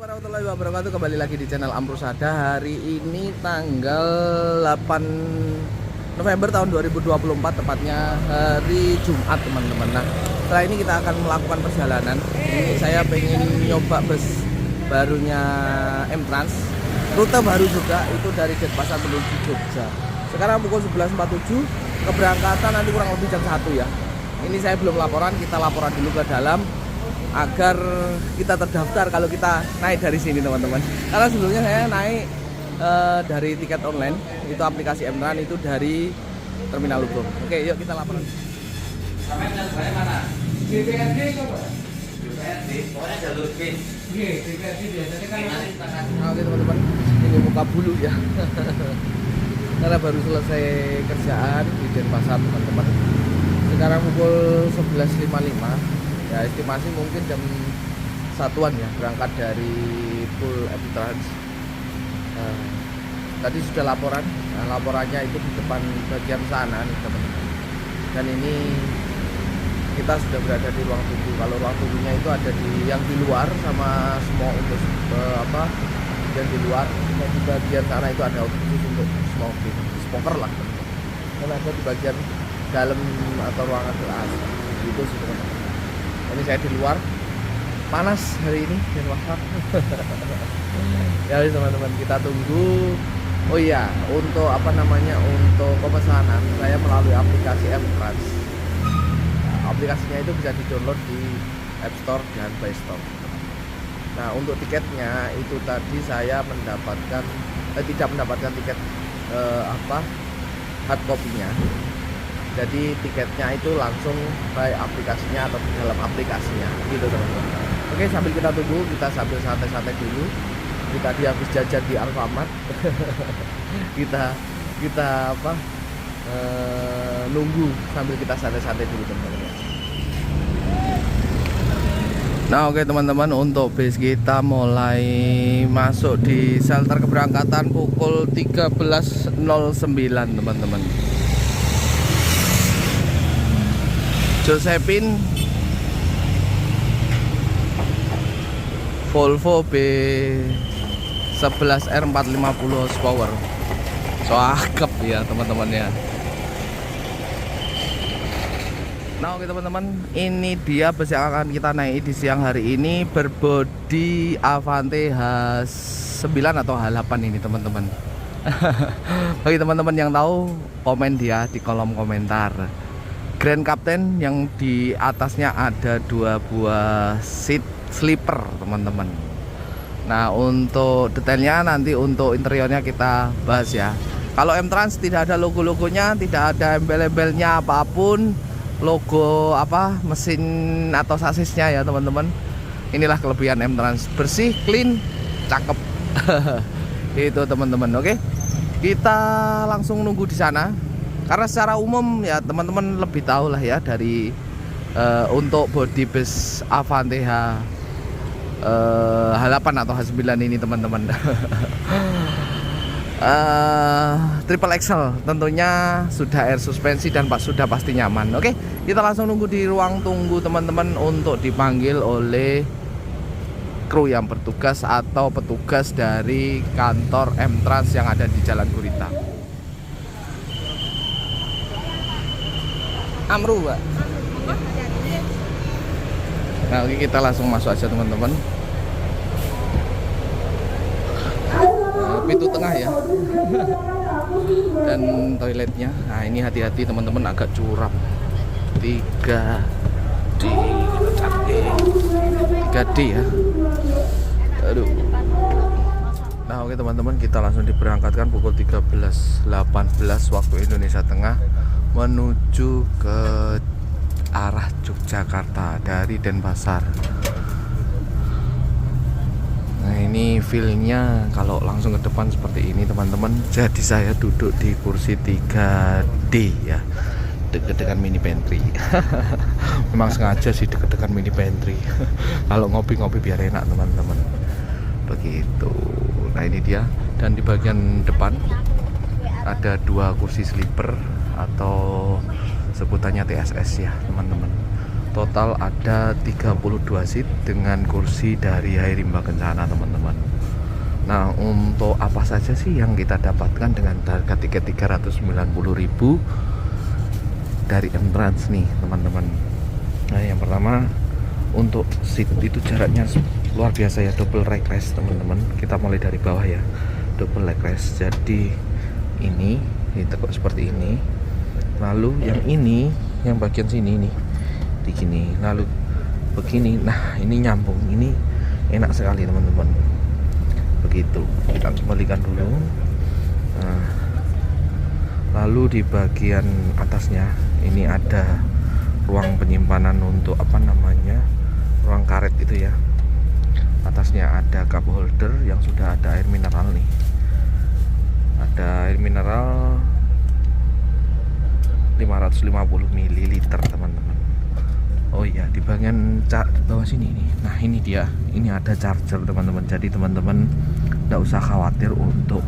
warahmatullahi wabarakatuh. Kembali lagi di channel Amrusada. Hari ini tanggal 8 November tahun 2024, tepatnya hari Jumat teman-teman. Nah, setelah ini kita akan melakukan perjalanan. Ini saya pengen nyoba bus barunya M-Trans, rute baru juga, itu dari Denpasar menuju Jogja. Sekarang pukul 11.47, keberangkatan nanti kurang lebih jam 1 ya. Ini saya belum laporan, kita laporan dulu ke dalam agar kita terdaftar kalau kita naik dari sini teman-teman. Karena sebelumnya saya naik dari tiket online, itu aplikasi M-Trans, itu dari Terminal Lubung. Oke, yuk kita laporan. Sampai saya mana? DPRD coba. DPRD, pokoknya jalur B. Oke, DPRD biasanya kan. Oke teman-teman, ini muka bulu ya. Karena baru selesai kerjaan di Denpasar teman-teman. Sekarang pukul 11.55. Ya, estimasi mungkin jam 1-an ya berangkat dari full M-Trans. Tadi sudah laporan. Nah, laporannya itu di depan bagian sana nih teman-teman. Dan ini kita sudah berada di ruang tunggu. Kalau ruang tunggunya itu ada di yang di luar sama semua untuk yang di luar. Dan di bagian sana itu ada khusus untuk smoking, smoker lah. Dan ada di bagian dalam atau ruangan kelas. Itu sih teman-teman. Ini saya di luar, panas hari ini dan wakaf. Ya teman-teman, kita tunggu. Oh iya, untuk untuk pemesanan saya melalui aplikasi M-Trans. Aplikasinya itu bisa di-download di App Store dan Play Store. Nah, untuk tiketnya itu tadi saya tidak mendapatkan tiket hard copy-nya. Jadi tiketnya itu langsung by aplikasinya atau di dalam aplikasinya gitu teman-teman. Oke, sambil kita tunggu, kita sambil santai-santai dulu. Kita habis jajan di Alfamart. kita nunggu sambil kita santai-santai dulu teman-teman. Nah, oke teman-teman, untuk bus kita mulai masuk di shelter keberangkatan pukul 13.09 teman-teman. Josephine Volvo B11R 450 horsepower. Cakep ya teman-teman ya. Nah, oke teman-teman, ini dia bus yang akan kita naik di siang hari ini, berbodi Avante H9 atau H8 ini teman-teman. Bagi teman-teman yang tahu, komen dia di kolom komentar. Grand Captain yang di atasnya ada 2 buah seat sleeper teman-teman. Nah, untuk detailnya nanti untuk interiornya kita bahas ya. Kalau M-Trans tidak ada logo-logonya, tidak ada embel-embelnya apapun, logo mesin atau sasisnya ya teman-teman. Inilah kelebihan M-Trans, bersih, clean, cakep. Itu teman-teman. Oke, kita langsung nunggu di sana. Karena secara umum ya teman-teman lebih tahu lah ya dari untuk body bus Avante H8 atau H9 ini teman-teman. Triple Axle tentunya sudah air suspensi dan sudah pasti nyaman. Oke, kita langsung nunggu di ruang tunggu teman-teman untuk dipanggil oleh kru yang bertugas atau petugas dari kantor M-Trans yang ada di Jalan Gurita. Amru, Mbak. Nah, oke, kita langsung masuk aja teman-teman. Pintu tengah ya. Dan toiletnya. Nah, ini hati-hati teman-teman, agak curam. 3D ya. Aduh. Nah, oke teman-teman, kita langsung diberangkatkan pukul 13.18 waktu Indonesia Tengah menuju ke arah Yogyakarta dari Denpasar. Nah, ini feel-nya kalau langsung ke depan seperti ini teman-teman. Jadi saya duduk di kursi 3D ya, deket dengan mini pantry. Memang sengaja sih deket dengan mini pantry. Kalau ngopi-ngopi biar enak teman-teman. Begitu. Nah, ini dia. Dan di bagian depan ada 2 kursi sleeper atau sebutannya TSS ya teman-teman. Total ada 32 seat dengan kursi dari Hai Rimba Kencana teman-teman. Nah, untuk apa saja sih yang kita dapatkan dengan harga tiket 390.000 dari M-Trans nih teman-teman. Nah, yang pertama untuk seat itu jaraknya luar biasa ya, double leg rest teman-teman. Kita mulai dari bawah ya, double leg rest. Jadi ini ditekuk seperti ini. Lalu yang ini, yang bagian sini nih begini, lalu begini. Nah, ini nyambung, ini enak sekali teman-teman. Begitu, kita kembalikan dulu. Nah, lalu di bagian atasnya ini ada ruang penyimpanan untuk apa namanya, ruang karet itu ya. Atasnya ada cup holder yang sudah ada air mineral nih, ada air mineral 550 ml teman-teman. Oh iya, di bagian bawah sini nih. Nah, ini dia. Ini ada charger teman-teman. Jadi teman-teman tidak usah khawatir untuk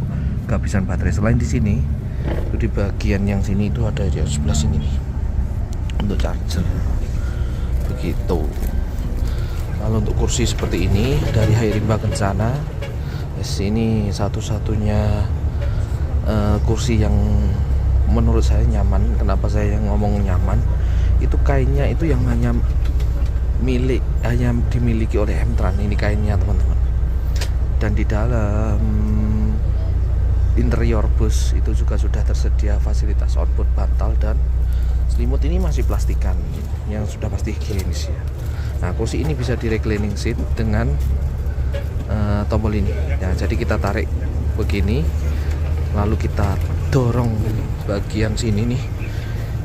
kehabisan baterai. Selain di sini, itu di bagian yang sini itu ada di sebelah sini nih untuk charger. Begitu. Lalu untuk kursi seperti ini dari Hai Rimba Kencana. Ini satu-satunya kursi yang menurut saya nyaman. Kenapa saya ngomong nyaman? Itu kainnya itu yang hanya dimiliki oleh M-Trans. Ini kainnya teman-teman. Dan di dalam interior bus itu juga sudah tersedia fasilitas outboard bantal dan selimut. Ini masih plastikan yang sudah pasti higienis ya. Nah, kursi ini bisa di reclining seat dengan tombol ini ya. Jadi kita tarik begini, lalu kita dorong bagian sini nih,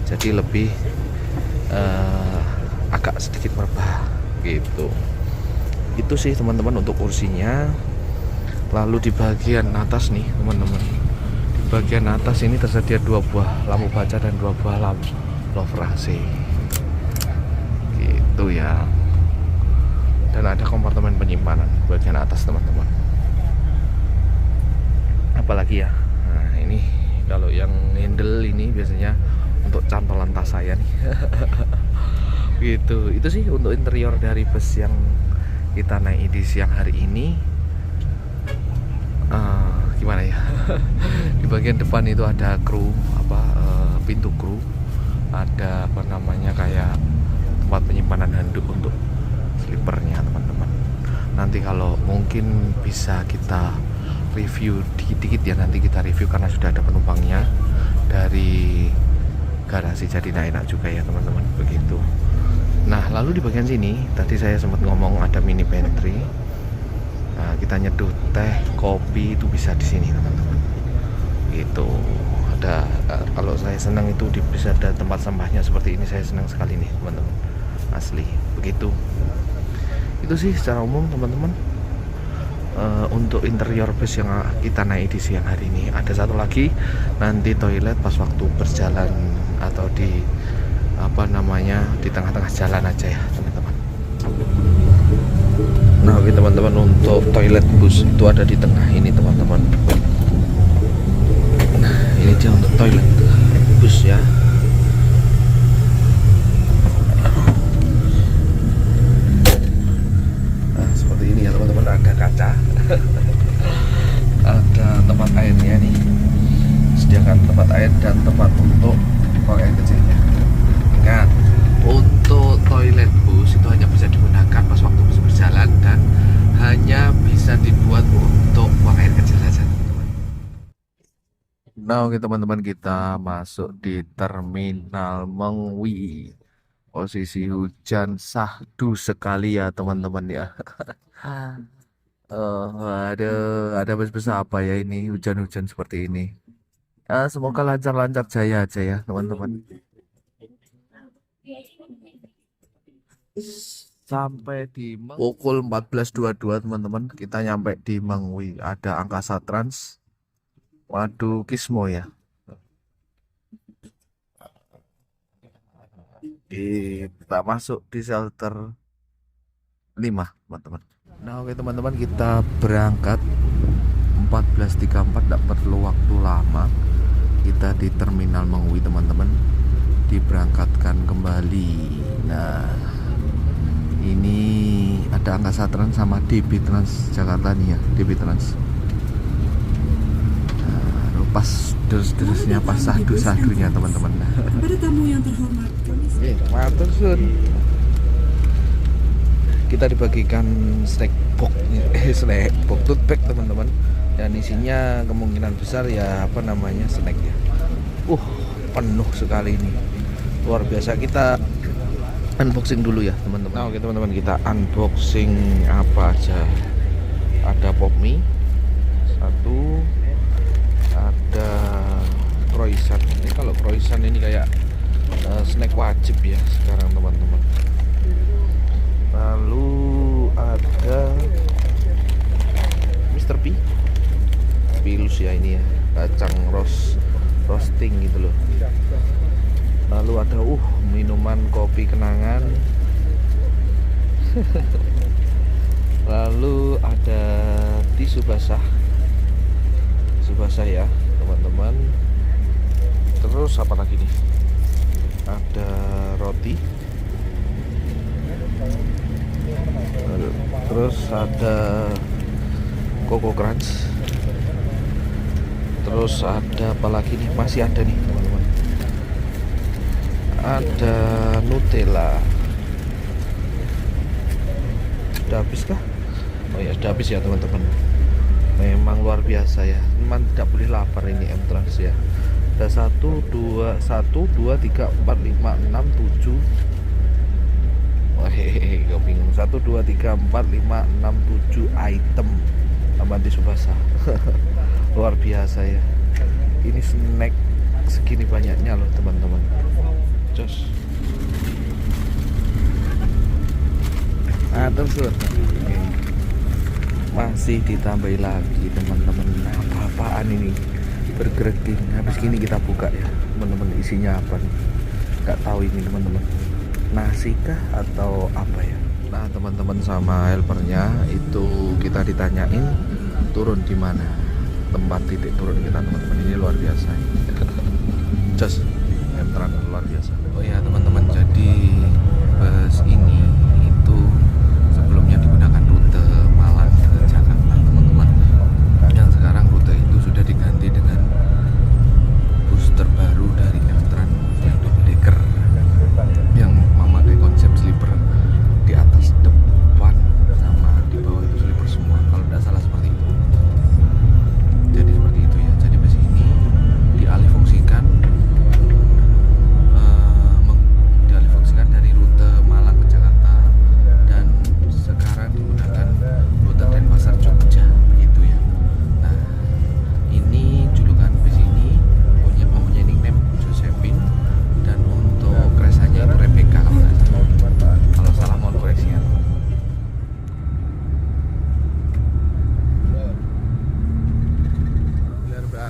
jadi lebih agak sedikit merebah gitu. Itu sih teman-teman untuk kursinya. Lalu di bagian atas nih teman-teman, di bagian atas ini tersedia 2 buah lampu baca dan 2 buah lampu lover AC gitu ya. Dan ada kompartemen penyimpanan bagian atas teman-teman. Apalagi ya, nah ini kalau yang handle ini biasanya untuk cantolan tas saya nih. Gitu. Itu sih untuk interior dari bus yang kita naik di siang hari ini. Gimana ya? Di bagian depan itu ada kru, pintu kru, ada apa namanya kayak tempat penyimpanan handuk untuk slipernya teman-teman. Nanti kalau mungkin bisa kita review dikit-dikit ya, nanti kita review karena sudah ada penumpangnya dari garasi, jadi enak juga ya teman-teman. Begitu. Nah, lalu di bagian sini tadi saya sempat ngomong ada mini pantry. Nah, kita nyeduh teh, kopi itu bisa di sini teman-teman. Gitu. Ada kalau saya senang itu bisa ada tempat sampahnya seperti ini. Saya senang sekali nih teman-teman. Asli. Begitu. Itu sih secara umum teman-teman. Untuk interior bus yang kita naik di siang hari ini. Ada satu lagi nanti toilet pas waktu berjalan atau di apa namanya di tengah-tengah jalan aja ya teman-teman. Nah, oke teman-teman, untuk toilet bus itu ada di tengah ini teman-teman. Nah, ini dia untuk toilet bus ya. Nah, seperti ini ya teman-teman, ada kaca. Ada tempat airnya nih, sediakan tempat air dan tempat untuk buang air kecilnya. Ingat, untuk toilet bus itu hanya bisa digunakan pas waktu bus berjalan dan hanya bisa dibuat untuk buang air kecil saja teman-teman. Nah, oke teman-teman, kita masuk di Terminal Mengwi. Posisi hujan sahdu sekali ya teman-teman ya. Ada bus-bus apa ya ini, hujan-hujan seperti ini. Semoga lancar-lancar jaya aja ya teman-teman. Sampai di pukul 14.22 teman-teman, kita nyampe di Mengwi. Ada Angkasa Trans, waduh Kismo ya. Kita masuk di shelter 5 teman-teman. Nah, oke teman-teman, kita berangkat 14.34, tidak perlu waktu lama. Kita di Terminal Mengwi teman-teman. diberangkatkan kembali. Nah, ini ada Angkasa Trans sama DB Trans Jakarta nih ya, DB Trans. Nah, pas terus-terusnya, pas sahdu-sahdunya teman-teman. Pada tamu yang terhormat, kami Matur suwun. Kita dibagikan snack box, snack box tote bag teman-teman. Dan isinya kemungkinan besar ya apa namanya snack ya. Penuh sekali ini. Luar biasa. Kita unboxing dulu ya teman-teman. Nah, oke teman-teman, kita unboxing apa aja. Ada pop mie satu, ada croissant. Ini kalau croissant ini kayak snack wajib ya sekarang teman-teman. Lalu ada Mr. P Pilus ya, ini ya, kacang roasting gitu loh. Lalu ada minuman kopi kenangan. Lalu ada tisu basah ya teman-teman. Terus apa lagi nih? Ada roti. Terus ada Coco Crunch. Terus ada apa lagi nih? Masih ada nih teman-teman. Ada Nutella. Sudah habis kah? Oh ya, sudah habis ya teman-teman. Memang luar biasa ya. Memang tidak boleh lapar ini M-Trans ya. Ada 1, 2, 3, 4, 5, 6, 7. Hehehe, kau bingung. 1, 2, 3, 4, 5, 6, 7 item tambah tisu basah. Luar biasa ya. Ini snack segini banyaknya loh teman-teman. Jos. Terus masih ditambahi lagi teman-teman. Apa-apaan ini? Burger King. Habis gini kita buka ya teman-teman, isinya apa nih? Nggak tahu ini teman-teman. Nasi kah atau apa ya? Nah teman-teman, sama helpernya itu kita ditanyain turun di mana, tempat titik turun kita teman-teman. Ini luar biasa. Just M-Trans luar biasa. Oh ya teman-teman, jadi bus ini itu sebelumnya digunakan rute Malang ke Jakarta teman-teman. Dan sekarang rute itu sudah diganti dengan bus terbaru dari M-Trans yang double decker, yang memakai konsep sleeper. Di atas, depan, sama di bawah itu sleeper semua, kalau tidak salah seperti itu. Jadi seperti itu ya. Jadi bus ini dialihfungsikan dari rute Malang ke Jakarta, dan sekarang digunakan rute Denpasar Jogja begitu ya. Nah, ini julukan bus ini mempunyai nickname Josephine, dan untuk kerasanya itu Rebecca kalau salah mohon koreksi ya.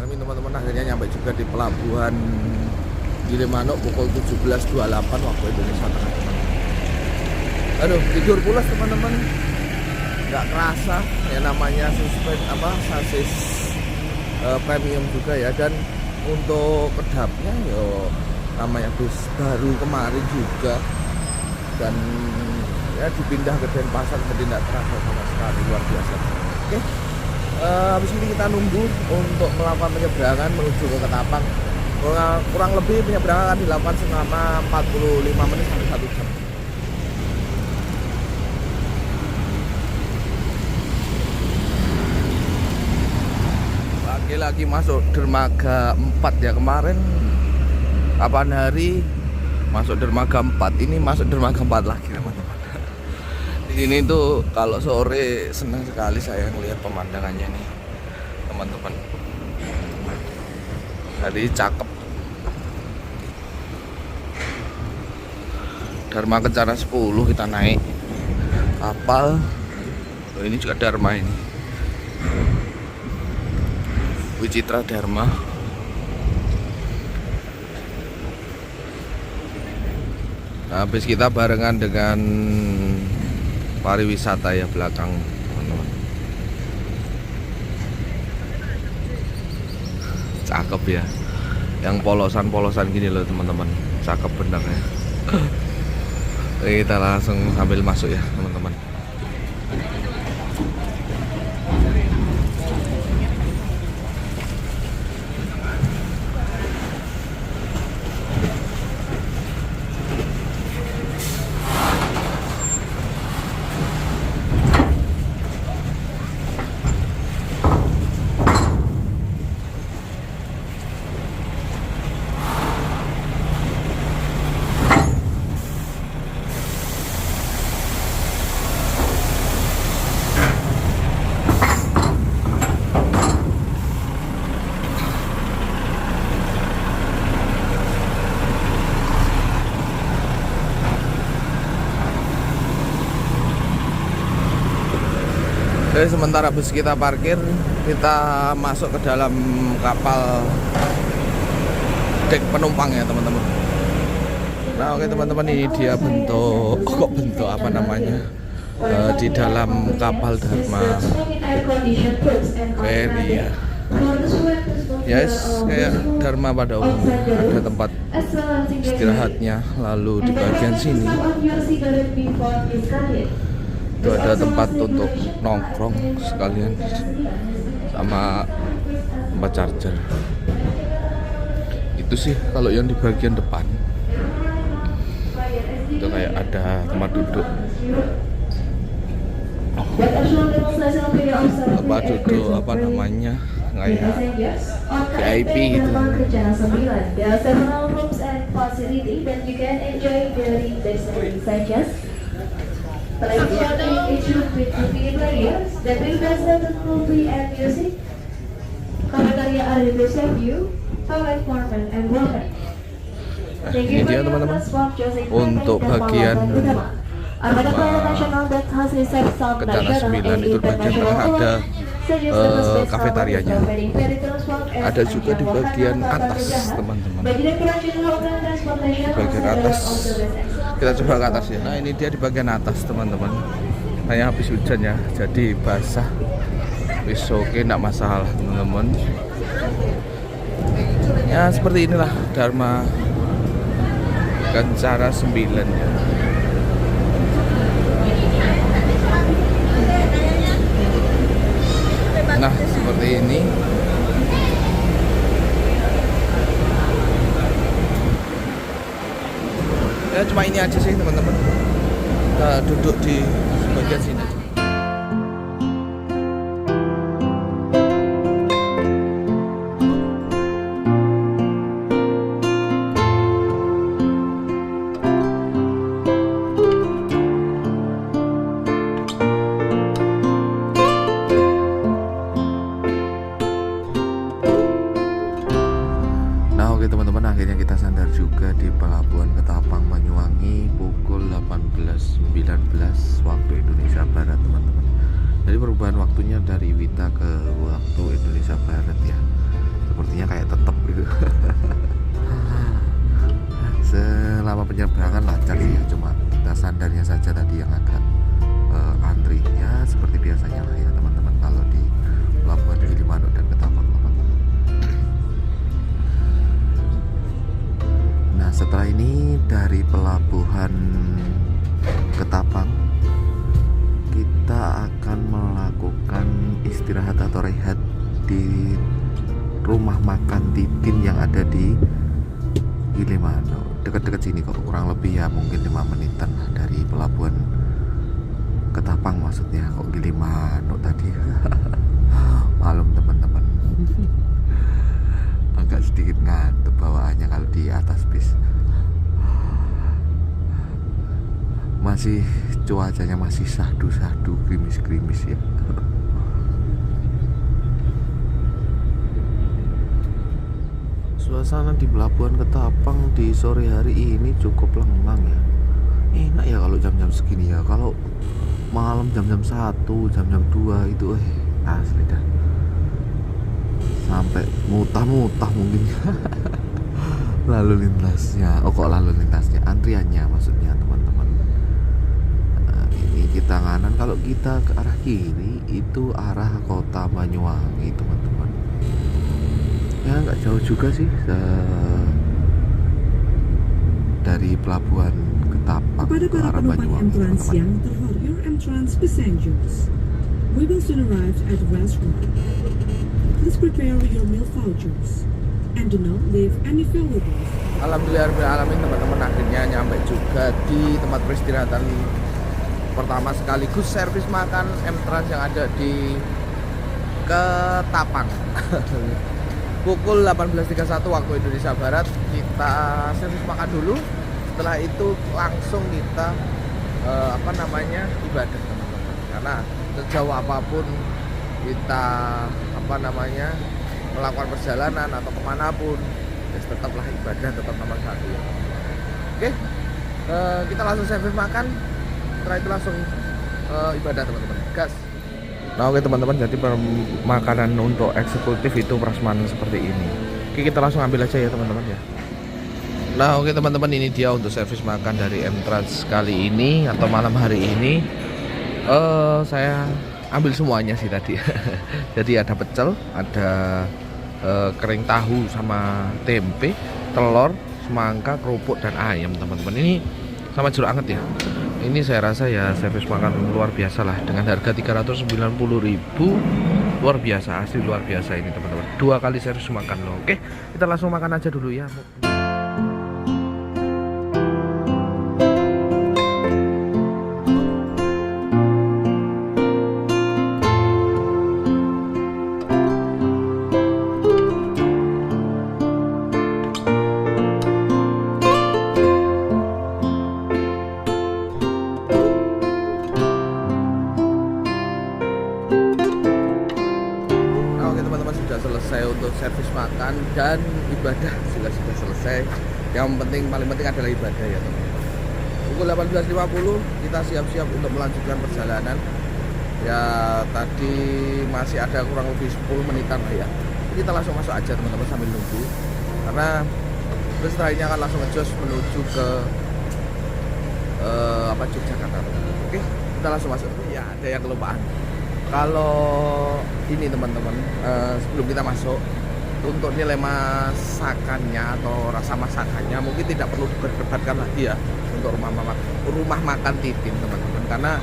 Teman-teman, akhirnya nyampe juga di pelabuhan Gilimanuk pukul 17.28 waktu Indonesia Tengah teman-teman. Aduh, tidur pulas teman-teman. Nggak kerasa ya, namanya sasis premium juga ya. Dan untuk kedapnya yo namanya bus baru kemarin juga, dan ya dipindah ke Denpasar, jadi nggak terasa sama sekali. Luar biasa. Oke, habis ini kita nunggu untuk melakukan penyeberangan menuju ke Ketapang. Kurang lebih penyeberangan akan dilakukan selama 45 menit sampai 1 jam. Lagi masuk dermaga 4 ya. Kemarin kapan hari masuk dermaga 4, ini masuk dermaga 4 lagi teman-teman. Di sini tuh kalau sore senang sekali saya melihat pemandangannya nih teman-teman. Jadi cakep. Dharma Kencana 10 kita naik kapal. Oh, ini juga Dharma ini. Wicitra Dharma. Nah, habis kita barengan dengan pariwisata ya belakang teman-teman. Cakep ya, yang polosan-polosan gini loh teman-teman. cakep bener ya. Kita langsung sambil masuk ya teman-teman. Jadi sementara bus kita parkir, kita masuk ke dalam kapal dek penumpang ya teman-teman. Nah oke teman-teman, ini dia bentuk apa namanya di dalam kapal Dharma Ferry ya. Yes, kayak Dharma pada umumnya, ada tempat istirahatnya. Lalu di bagian sini itu ada tempat untuk nongkrong sekalian sama tempat charger. Itu sih kalau yang di bagian depan itu kayak ada tempat duduk apa namanya kayak VIP gitu. Ini dia teman-teman untuk bagian Kencana 9 itu bagian tengah ada kafetarianya. Ada juga di bagian atas teman-teman. Di bagian atas kita coba ke atas ya. Nah ini dia di bagian atas teman-teman. Saya habis hujan ya, jadi basah. Wis oke, enggak masalah teman-teman. Ya seperti inilah Dharma Kencana 9 ya. Nah seperti ini. Ya cuma ini aja sih teman-teman. Kita duduk di bagian sini. Teman-teman, akhirnya kita sandar juga di Pelabuhan Ketapang Banyuwangi pukul 18.19 waktu Indonesia Barat teman-teman. Jadi perubahan waktunya dari WITA ke waktu Indonesia Barat ya. Sepertinya kayak tetap gitu. Selama penyeberangan lancar sih ya, cuma kita sandarnya saja tadi yang agak antri ya seperti biasanya lah ya teman-teman kalau di Pelabuhan Gilimanuk dan Ketapang teman-teman. Nah setelah ini dari Pelabuhan Ketapang kita akan melakukan istirahat atau rehat di rumah makan Titin yang ada di Gilimanuk. Dekat-dekat sini kok, kurang lebih ya mungkin 5 menitan dari Pelabuhan Ketapang maksudnya. Kok Gilimanuk tadi. Malum teman-teman. Agak sedikit ngantuk bawaannya kalau di atas bis. Masih cuacanya masih sahdu-sahdu, gerimis-gerimis ya. Suasana di Pelabuhan Ketapang di sore hari ini cukup lengang ya. Enak ya kalau jam-jam segini ya. Kalau malam jam-jam 1, jam-jam 2 itu asli dah. Sampai mutah-mutah mungkin. Lalu lintasnya, kok lalu lintasnya, antriannya maksudnya teman-teman. Ini kita kanan, kalau kita ke arah kiri itu arah kota Banyuwangi teman-teman. Ya nggak jauh juga sih, dari pelabuhan Ketapang Kepada ke para arah penumpang Banyuwangi, M-Trans teman-teman. yang terhormat, your M-Trans passengers, we will soon arrive at the restaurant. Please prepare your meal vouchers and do not leave any valuables. Alhamdulillahirrahmanirrahim, teman-teman, akhirnya nyampe juga di tempat peristirahatan pertama sekaligus servis makan M-Trans yang ada di Ketapang. Pukul 18.31 waktu Indonesia Barat kita servis makan dulu. Setelah itu langsung kita ibadah, teman-teman. Karena sejauh apapun kita melakukan perjalanan atau kemanapun, ya tetaplah ibadah, tetap nomor satu ya. Oke, kita langsung servis makan. Setelah itu langsung ibadah, teman-teman. Gas. Nah, oke teman-teman, jadi makanan untuk eksekutif itu prasmanan seperti ini. Oke, kita langsung ambil aja ya teman-teman ya. Nah, oke teman-teman, ini dia untuk servis makan dari M-Trans kali ini atau malam hari ini. Saya ambil semuanya sih tadi. Jadi ada pecel, ada kering tahu sama tempe, telur, semangka, kerupuk dan ayam, teman-teman. Ini sama jeruk anget ya. Ini saya rasa ya servis makan luar biasa lah, dengan harga 390.000. Luar biasa, asli luar biasa ini teman-teman. 2 kali servis makan loh. Oke, kita langsung makan aja dulu ya. Selesai untuk servis makan dan ibadah juga sudah selesai. Yang paling penting adalah ibadah ya teman-teman. Pukul 18.50 kita siap-siap untuk melanjutkan perjalanan. Ya tadi masih ada kurang lebih 10 menitan lah ya. Kita langsung masuk aja teman-teman sambil nunggu. Karena terus setelah ini akan langsung ngejos menuju ke Yogyakarta. Oke, kita langsung masuk. Ya ada yang kelupaan. Kalau ini teman-teman, sebelum kita masuk, untuk nilai masakannya atau rasa masakannya mungkin tidak perlu diperdebatkan lagi ya untuk rumah makan Titin, teman-teman, karena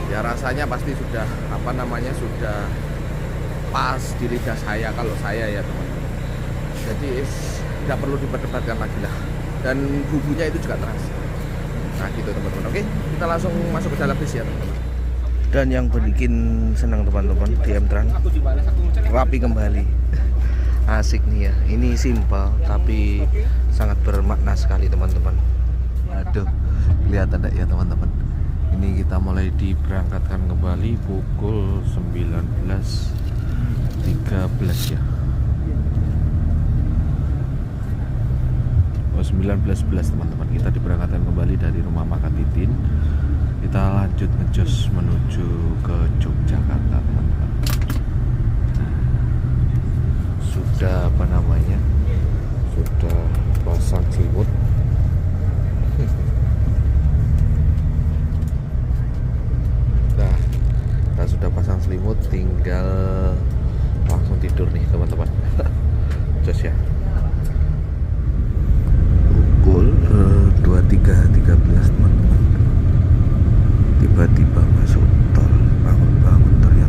ya rasanya pasti sudah sudah pas di lidah saya kalau saya ya teman-teman. Jadi tidak perlu diperdebatkan lagi lah, dan bumbunya itu juga terasa. Nah gitu teman-teman. Oke, kita langsung masuk ke dalam bis ya teman-teman. Dan yang bikin senang teman-teman di M-Trans, rapi kembali. Asik nih ya. Ini simpel tapi sangat bermakna sekali teman-teman. Aduh, kelihatan enggak ya teman-teman? Ini kita mulai diberangkatkan kembali pukul 19.13 ya. 19.11 teman-teman. Kita diberangkatkan kembali dari rumah makan Titin. Kita lanjut ngejos menuju ke Yogyakarta teman-teman. Sudah sudah pasang selimut. Nah, kita sudah pasang selimut, tinggal langsung tidur nih teman-teman. Jos ya. Pukul 23.13 teman-teman. Tiba-tiba masuk tol, bangun-bangun ternyata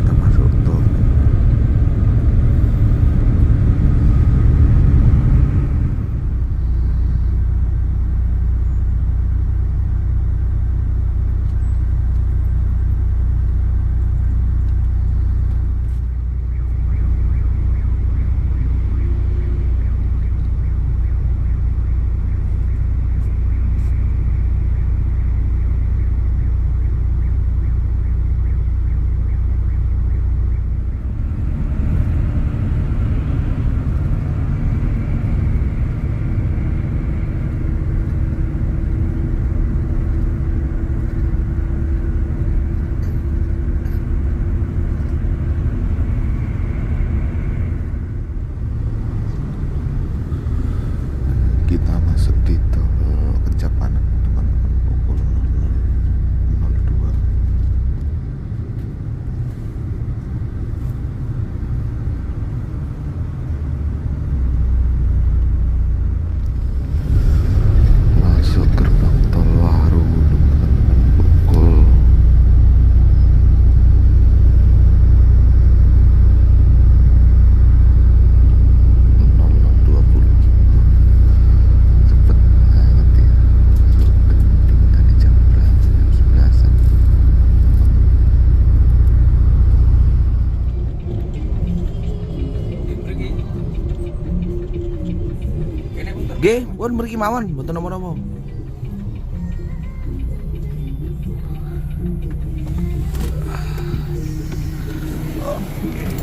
Nggih, pun mriki mawon, mboten napa-napa.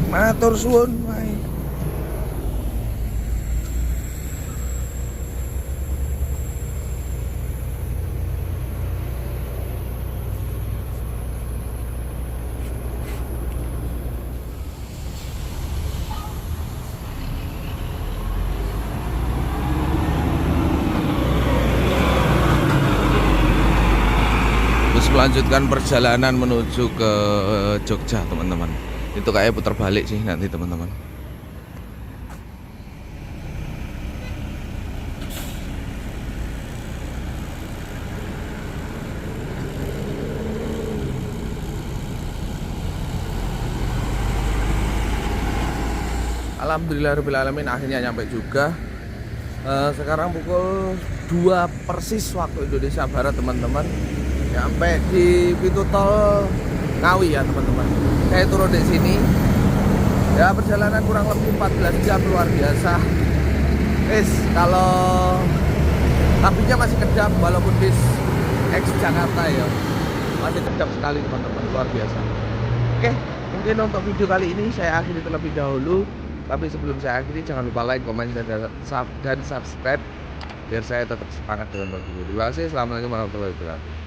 Matur suwun wae. Terus melanjutkan perjalanan menuju ke Jogja, teman-teman. Itu kayak putar balik sih nanti, teman-teman. Alhamdulillahirrahmanirrahim, akhirnya nyampe juga. Sekarang pukul 2 persis waktu Indonesia Barat, teman-teman. Nyampe di pintu tol Ngawi ya, teman-teman. Saya turun di sini. Ya, perjalanan kurang lebih 14 jam, luar biasa. Kalau tapinya masih kedap walaupun bis ex Jakarta ya. Masih kedap sekali, teman-teman, luar biasa. Oke, mungkin untuk video kali ini saya akhiri terlebih dahulu. Tapi sebelum saya akhiri, jangan lupa like, komen, dan subscribe biar saya tetap semangat dengan video. Terima kasih. Assalamualaikum warahmatullahi wabarakatuh.